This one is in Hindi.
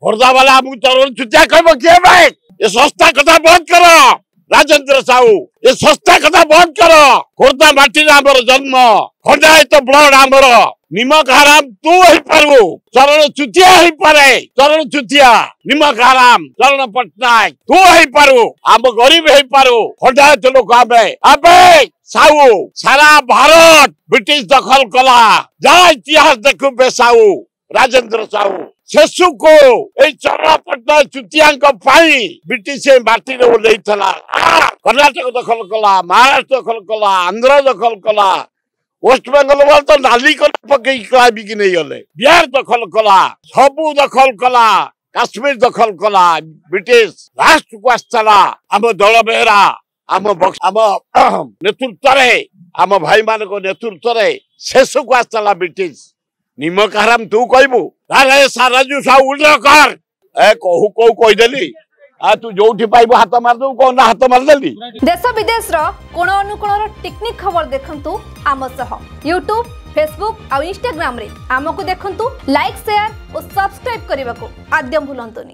खोर्धा वाला आमको चरण चुतिया कह किए भाई ये सस्ता कथा बंद करो राजेंद्र साहू ये सस्ता कथा बंद करो खोर्धा माटी आमर जन्म खोर्धा तो ब्लड आमर निमक हराम तू ही पारू चरण चुतिया ही पारे चरण चुतिया निमक हराम चरण पटनायक तू ही पारू आम गरीब ही पारू खोर्धा तो लोग आबे साहू सारा भारत ब्रिटिश दखल कला जहाँ इतिहास देखु बे साहू राजेंद्र साहू शेषु को चरण पटनायक चुतिया ब्रिटिश माटी कर्नाटक दखल कला महाराष्ट्र दखल कला आंध्र दखल कला वेस्ट बेंगल वाल तो नाली पकई बिकी नहीं गले बिहार दखल कला सबू दखल कला काश्मीर दखल कला ब्रिटिश राष्ट्र को आसला आम दल बेहरा आम नेतृत्व आम भाई मान नेतृत्व शेष को आसला ब्रिटिश निमक हराम तू कहबू राजू साहू उल्लेख कर कहू कहू कहीदेली तू जो पाइबू हाथ मारदेबू कौन हाथ मारदेली। देश विदेश कोण अनुकोण टेक्निक खबर देखंतु आम सह यूट्यूब फेसबुक और इंस्टाग्राम रे आमको देखंतु लाइक शेयर और सब्सक्राइब करने को आद्यम भूलंतुनी।